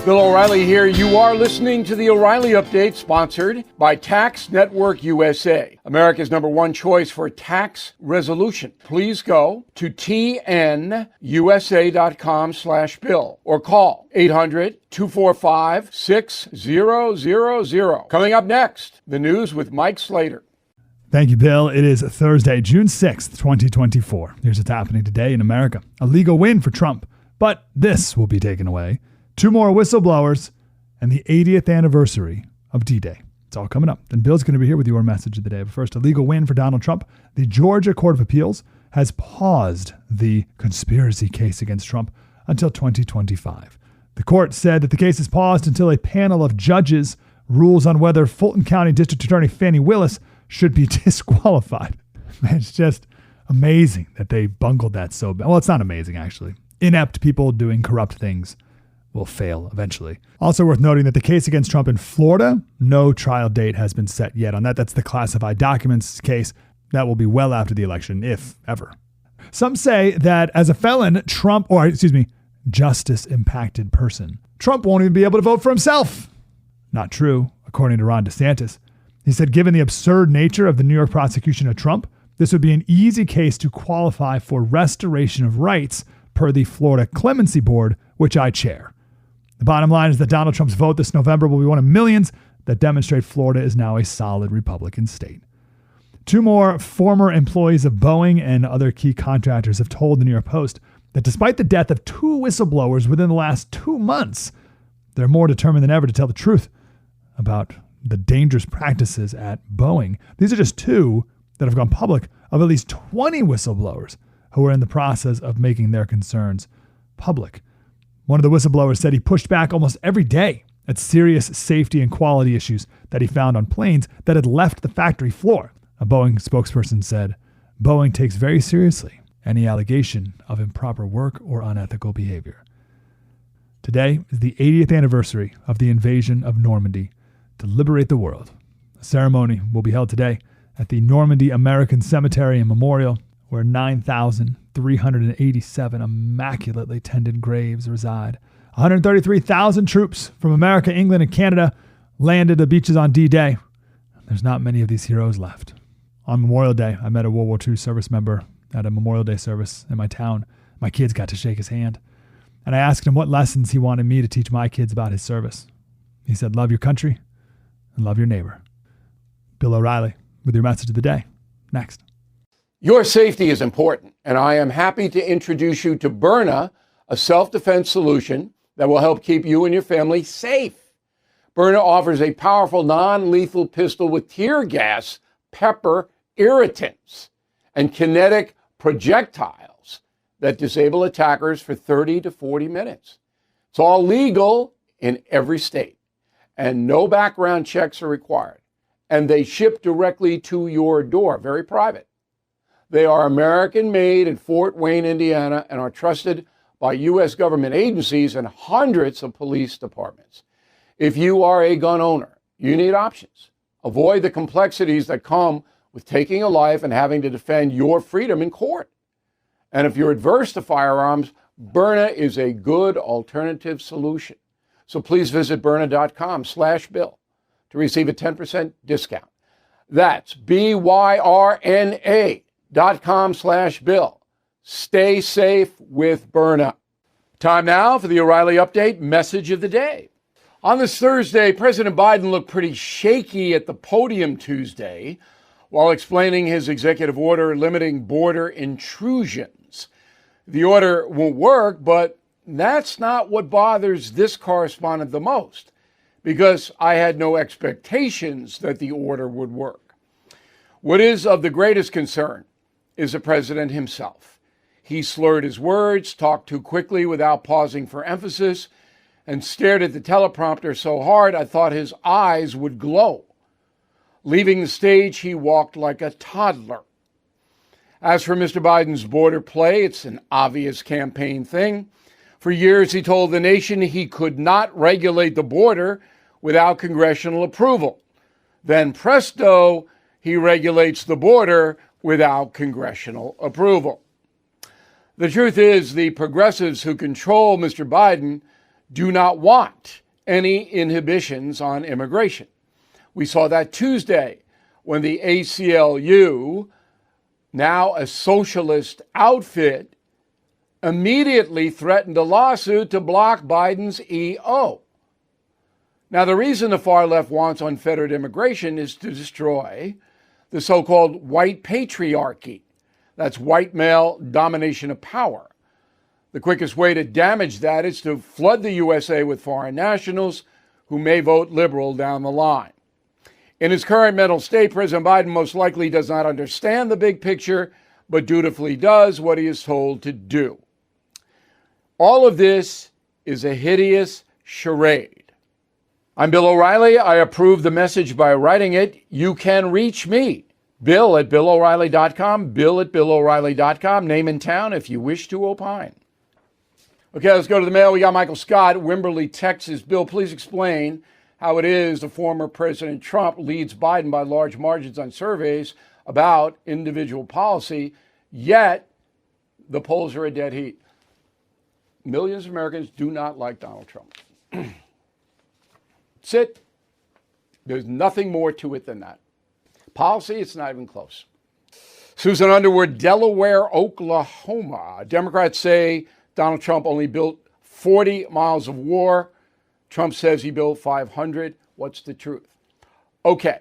Bill O'Reilly here. You are listening to the O'Reilly Update, sponsored by Tax Network USA, America's #1 choice for tax resolution. Please go to tnusa.com/bill or call 800-245-6000. Coming up next, the news with Mike Slater. Thank you, Bill. It is Thursday, June 6th, 2024. Here's what's happening today in America. A legal win for Trump, but this will be taken away. 2 more whistleblowers, and the 80th anniversary of D-Day. It's all coming up. And Bill's going to be here with your message of the day. But first, a legal win for Donald Trump. The Georgia Court of Appeals has paused the conspiracy case against Trump until 2025. The court said that the case is paused until a panel of judges rules on whether Fulton County District Attorney Fani Willis should be disqualified. Man, it's just amazing that they bungled that so bad. Well, it's not amazing, actually. Inept people doing corrupt things will fail eventually. Also worth noting that the case against Trump in Florida, no trial date has been set yet on that. That's the classified documents case. That will be well after the election, if ever. Some say that as a felon, justice-impacted person, Trump won't even be able to vote for himself. Not true, according to Ron DeSantis. He said, given the absurd nature of the New York prosecution of Trump, this would be an easy case to qualify for restoration of rights per the Florida Clemency Board, which I chair. The bottom line is that Donald Trump's vote this November will be one of millions that demonstrate Florida is now a solid Republican state. 2 more former employees of Boeing and other key contractors have told the New York Post that despite the death of 2 whistleblowers within the last 2 months, they're more determined than ever to tell the truth about the dangerous practices at Boeing. These are just 2 that have gone public of at least 20 whistleblowers who are in the process of making their concerns public. One of the whistleblowers said he pushed back almost every day at serious safety and quality issues that he found on planes that had left the factory floor. A Boeing spokesperson said, Boeing takes very seriously any allegation of improper work or unethical behavior. Today is the 80th anniversary of the invasion of Normandy to liberate the world. A ceremony will be held today at the Normandy American Cemetery and Memorial, where 9,387 immaculately tended graves reside. 133,000 troops from America, England, and Canada landed the beaches on D-Day. There's not many of these heroes left. On Memorial Day, I met a World War II service member at a Memorial Day service in my town. My kids got to shake his hand. And I asked him what lessons he wanted me to teach my kids about his service. He said, love your country and love your neighbor. Bill O'Reilly with your message of the day. Next. Your safety is important, and I am happy to introduce you to Byrna, a self-defense solution that will help keep you and your family safe. Byrna offers a powerful, non-lethal pistol with tear gas, pepper, irritants, and kinetic projectiles that disable attackers for 30 to 40 minutes. It's all legal in every state, and no background checks are required. And they ship directly to your door, very private. They are American-made in Fort Wayne, Indiana, and are trusted by U.S. government agencies and hundreds of police departments. If you are a gun owner, you need options. Avoid the complexities that come with taking a life and having to defend your freedom in court. And if you're adverse to firearms, Byrna is a good alternative solution. So please visit Byrna.com/Bill to receive a 10% discount. That's BYRNA.com/Bill. Stay safe with Byrna. Time now for the O'Reilly Update message of the day. On this Thursday, President Biden looked pretty shaky at the podium Tuesday while explaining his executive order limiting border intrusions. The order won't work, but that's not what bothers this correspondent the most, because I had no expectations that the order would work. What is of the greatest concern is the president himself. He slurred his words, talked too quickly without pausing for emphasis, and stared at the teleprompter so hard I thought his eyes would glow. Leaving the stage, he walked like a toddler. As for Mr. Biden's border play, it's an obvious campaign thing. For years, he told the nation he could not regulate the border without congressional approval. Then presto, he regulates the border without congressional approval. The truth is, the progressives who control Mr. Biden do not want any inhibitions on immigration. We saw that Tuesday when the ACLU, now a socialist outfit, immediately threatened a lawsuit to block Biden's EO. Now, the reason the far left wants unfettered immigration is to destroy the so-called white patriarchy. That's white male domination of power. The quickest way to damage that is to flood the USA with foreign nationals who may vote liberal down the line. In his current mental state, President Biden most likely does not understand the big picture, but dutifully does what he is told to do. All of this is a hideous charade. I'm Bill O'Reilly. I approve the message by writing it. You can reach me, Bill at BillO'Reilly.com, Bill at BillO'Reilly.com, name and town if you wish to opine. Okay, let's go to the mail. We got Michael Scott, Wimberley, Texas. Bill, please explain how it is the former President Trump leads Biden by large margins on surveys about individual policy, yet the polls are a dead heat. Millions of Americans do not like Donald Trump. That's it. There's nothing more to it than that. Policy, it's not even close. Susan Underwood, Delaware, Oklahoma. Democrats say Donald Trump only built 40 miles of war. Trump says he built 500. What's the truth? Okay,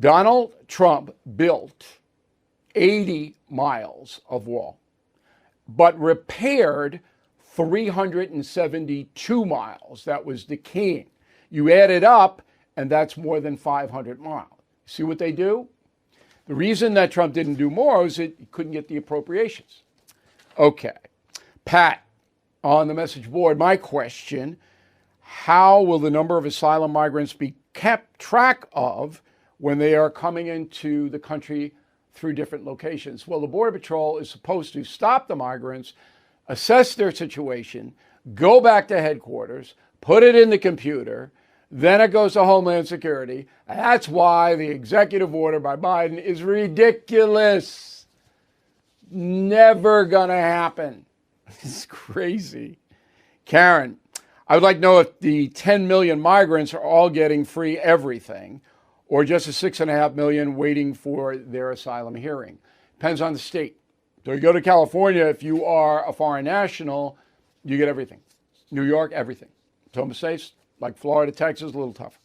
Donald Trump built 80 miles of wall, but repaired 372 miles that was decaying. You add it up, and that's more than 500 miles. See what they do? The reason that Trump didn't do more is that he couldn't get the appropriations. Okay. Pat, on the message board, my question, how will the number of asylum migrants be kept track of when they are coming into the country through different locations? Well, the Border Patrol is supposed to stop the migrants, assess their situation, go back to headquarters, put it in the computer, then it goes to Homeland Security. And that's why the executive order by Biden is ridiculous. Never gonna happen. It's crazy. Karen, I would like to know if the 10 million migrants are all getting free everything or just the 6.5 million waiting for their asylum hearing. Depends on the state. So you go to California, if you are a foreign national, you get everything. New York, everything. Some states, like Florida, Texas, a little tough.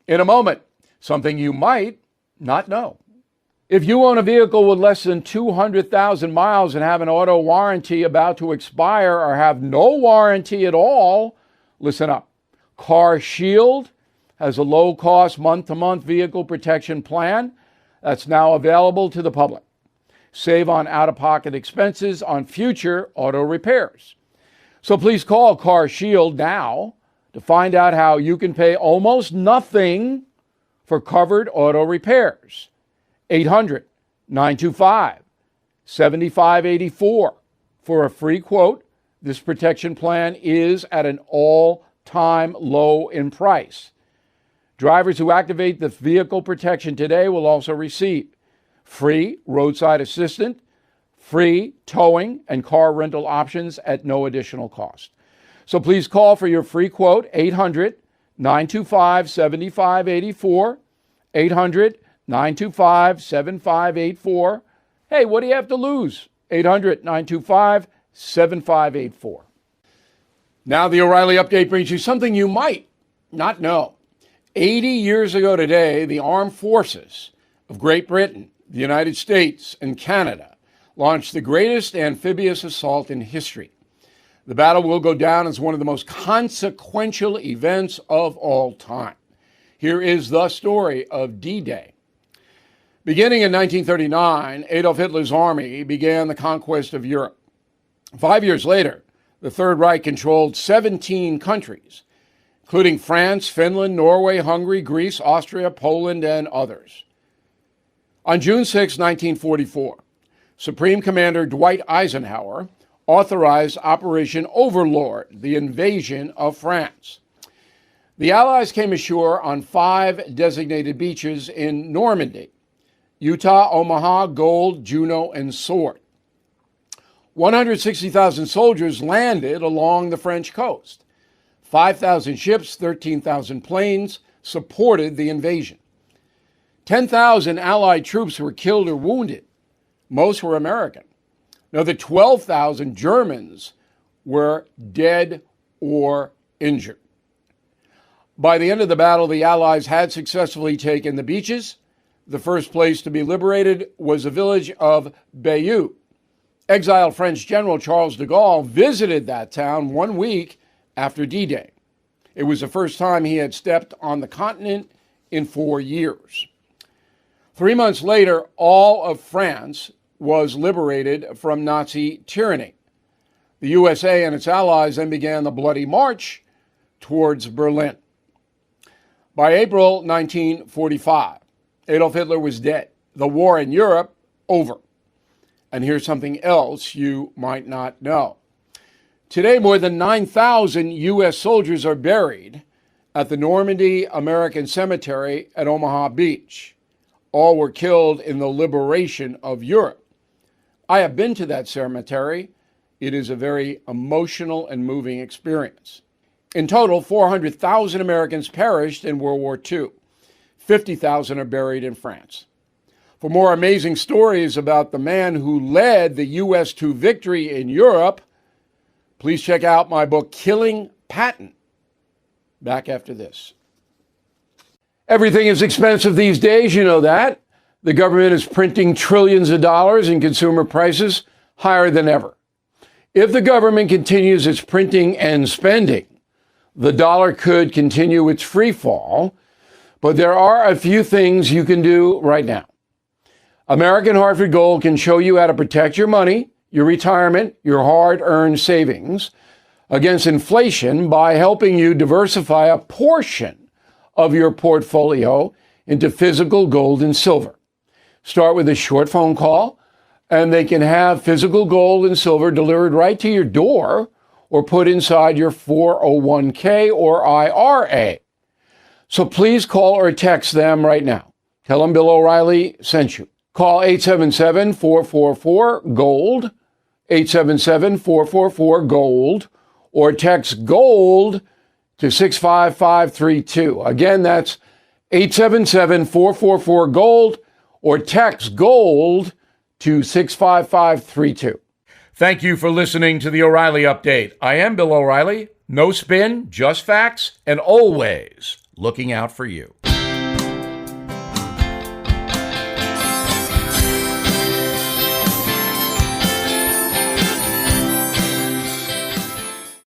In a moment, something you might not know. If you own a vehicle with less than 200,000 miles and have an auto warranty about to expire or have no warranty at all, listen up. Car Shield has a low-cost month-to-month vehicle protection plan that's now available to the public. Save on out-of-pocket expenses on future auto repairs. So please call Car Shield now to find out how you can pay almost nothing for covered auto repairs. 800-925-7584 for a free quote. This protection plan is at an all-time low in price. Drivers who activate the vehicle protection today will also receive free roadside assistance, free towing and car rental options at no additional cost. So please call for your free quote, 800-925-7584, 800-925-7584. Hey, what do you have to lose? 800-925-7584. Now the O'Reilly Update brings you something you might not know. 80 years ago today, the armed forces of Great Britain, the United States, and Canada launched the greatest amphibious assault in history. The battle will go down as one of the most consequential events of all time. Here is the story of D-Day. Beginning in 1939, Adolf Hitler's army began the conquest of Europe. 5 years later, the Third Reich controlled 17 countries, including France, Finland, Norway, Hungary, Greece, Austria, Poland, and others. On June 6, 1944, Supreme Commander Dwight Eisenhower authorized Operation Overlord, the invasion of France. The Allies came ashore on 5 designated beaches in Normandy: Utah, Omaha, Gold, Juno, and Sword. 160,000 soldiers landed along the French coast. 5,000 ships, 13,000 planes supported the invasion. 10,000 Allied troops were killed or wounded. Most were American. Another 12,000 Germans were dead or injured. By the end of the battle, the Allies had successfully taken the beaches. The first place to be liberated was the village of Bayeux. Exiled French General Charles de Gaulle visited that town 1 week after D-Day. It was the first time he had stepped on the continent in 4 years. 3 months later, all of France was liberated from Nazi tyranny. The USA and its allies then began the bloody march towards Berlin. By April 1945, Adolf Hitler was dead. The war in Europe, over. And here's something else you might not know. Today, more than 9,000 U.S. soldiers are buried at the Normandy American Cemetery at Omaha Beach. All were killed in the liberation of Europe. I have been to that cemetery. It is a very emotional and moving experience. In total, 400,000 Americans perished in World War II. 50,000 are buried in France. For more amazing stories about the man who led the U.S. to victory in Europe, please check out my book, Killing Patton. Back after this. Everything is expensive these days, you know that. The government is printing trillions of dollars and consumer prices higher than ever. If the government continues its printing and spending, the dollar could continue its free fall, but there are a few things you can do right now. American Hartford Gold can show you how to protect your money, your retirement, your hard-earned savings against inflation by helping you diversify a portion of your portfolio into physical gold and silver. Start with a short phone call, and they can have physical gold and silver delivered right to your door or put inside your 401k or IRA. So please call or text them right now. Tell them Bill O'Reilly sent you. Call 877-444-GOLD, 877-444-GOLD, or text GOLD to 65532. Again, that's 877-444-GOLD, or text GOLD to 65532. Thank you for listening to the O'Reilly Update. I am Bill O'Reilly. No spin, just facts, and always looking out for you.